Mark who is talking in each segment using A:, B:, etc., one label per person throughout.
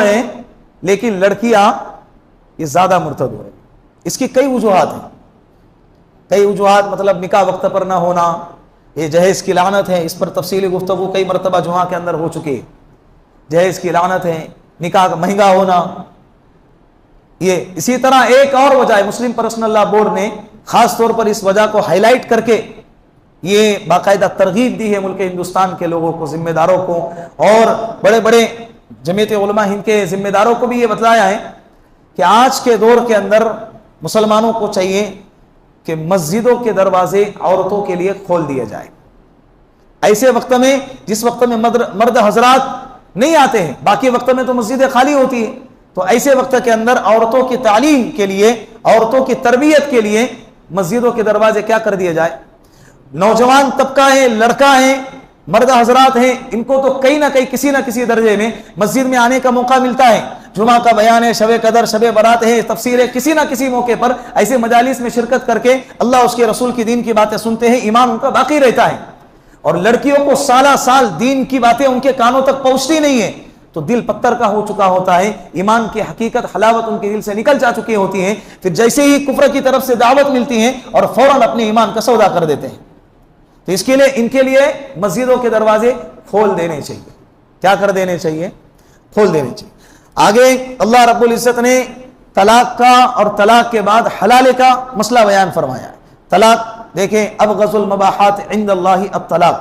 A: ہیں لیکن لڑکیاں یہ زیادہ مرتد ہو رہی ہیں. اس کی کئی وجوہات ہیں, کئی وجوہات, مطلب نکاح وقت پر نہ ہونا, یہ جہیز کی لعنت ہے, اس پر تفصیلی گفتگو کئی مرتبہ جمعہ کے اندر ہو چکی ہے. جہیز کی لعنت ہے, نکاح مہنگا ہونا. یہ اسی طرح ایک اور وجہ ہے, مسلم پرسنل لا بورڈ نے خاص طور پر اس وجہ کو ہائی لائٹ کر کے یہ باقاعدہ ترغیب دی ہے ملک ہندوستان کے لوگوں کو, ذمہ داروں کو, اور بڑے بڑے جمعیت علماء ہند کے ذمہ داروں کو بھی یہ بتلایا ہے کہ آج کے دور کے اندر مسلمانوں کو چاہیے کہ مسجدوں کے دروازے عورتوں کے لیے کھول دیا جائے. ایسے وقت میں جس وقت میں مرد حضرات نہیں آتے ہیں, باقی وقت میں تو مسجدیں خالی ہوتی ہیں, تو ایسے وقت کے اندر عورتوں کی تعلیم کے لیے, عورتوں کی تربیت کے لیے مسجدوں کے دروازے کیا کر دیے جائے. نوجوان طبقہ ہے, لڑکا ہے, مرد حضرات ہیں, ان کو تو کہیں نہ کہیں کسی نہ کسی درجے میں مسجد میں آنے کا موقع ملتا ہے. جمعہ کا بیان ہے, شب قدر, شب برات ہے, تفسیر ہے, کسی نہ کسی موقع پر ایسے مجالس میں شرکت کر کے اللہ اس کے رسول کی دین کی باتیں سنتے ہیں, ایمان ان کا باقی رہتا ہے. اور لڑکیوں کو سالہ سال دین کی باتیں ان کے کانوں تک پہنچتی نہیں ہے تو دل پتھر کا ہو چکا ہوتا ہے, ایمان کی حقیقت حلاوت ان کے دل سے نکل جا چکی ہوتی ہے. پھر جیسے ہی کفر کی طرف سے دعوت ملتی ہے اور فوراً اپنے ایمان کا سودا کر دیتے ہیں. تو اس کے لیے ان کے لیے مسجدوں کے دروازے کھول دینے چاہیے. کیا کر دینے چاہیے؟ کھول دینے چاہیے. آگے اللہ رب العزت نے طلاق کا اور طلاق کے بعد حلالے کا مسئلہ بیان فرمایا ہے. طلاق دیکھیں, ابغض المباحات عند اللہ الطلاق,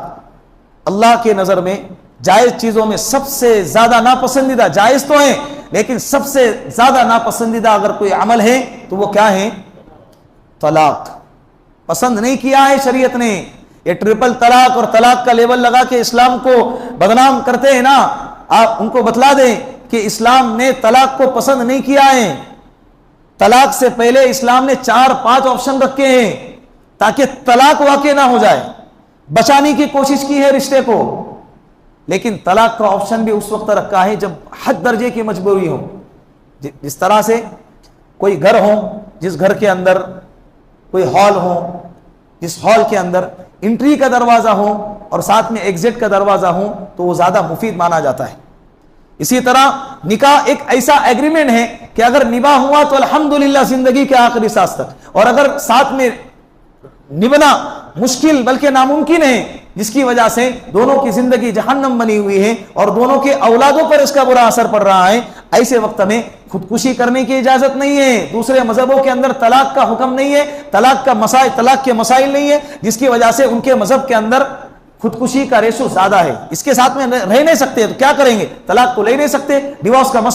A: اللہ کے نظر میں جائز چیزوں میں سب سے زیادہ ناپسندیدہ, جائز تو ہیں لیکن سب سے زیادہ ناپسندیدہ اگر کوئی عمل ہے تو وہ کیا ہے؟ طلاق. پسند نہیں کیا ہے شریعت نے. یہ ٹرپل طلاق اور طلاق کا لیبل لگا کے اسلام کو بدنام کرتے ہیں نا, آپ ان کو بتلا دیں کہ اسلام نے طلاق کو پسند نہیں کیا ہے. طلاق سے پہلے اسلام نے 4-5 آپشن رکھے ہیں تاکہ طلاق واقع نہ ہو جائے. بچانے کی کوشش کی ہے رشتے کو, لیکن طلاق کا آپشن بھی اس وقت رکھا ہے جب حد درجے کی مجبوری ہو. جس طرح سے کوئی گھر ہو, جس گھر کے اندر کوئی ہال ہو, جس ہال کے اندر انٹری کا دروازہ ہو اور ساتھ میں ایگزٹ کا دروازہ ہو تو وہ زیادہ مفید مانا جاتا ہے. اسی طرح نکاح ایک ایسا ایگریمنٹ ہے کہ اگر نباہ ہوا تو الحمدللہ زندگی کے آخری سانس تک, اور اگر ساتھ میں نبھنا مشکل بلکہ ناممکن ہے جس کی وجہ سے دونوں کی زندگی جہنم بنی ہوئی ہے اور دونوں کے اولادوں پر اس کا برا اثر پڑ رہا ہے, ایسے وقت میں خودکشی کرنے کی اجازت نہیں ہے. دوسرے مذہبوں کے اندر طلاق کا حکم نہیں ہے, طلاق کے مسائل نہیں ہے, جس کی وجہ سے ان کے مذہب کے اندر خودکشی کا ریشو زیادہ ہے. اس کے ساتھ میں رہ نہیں سکتے تو کیا کریں گے؟ طلاق تو لے نہیں سکتے, ڈیورس کا مسئلہ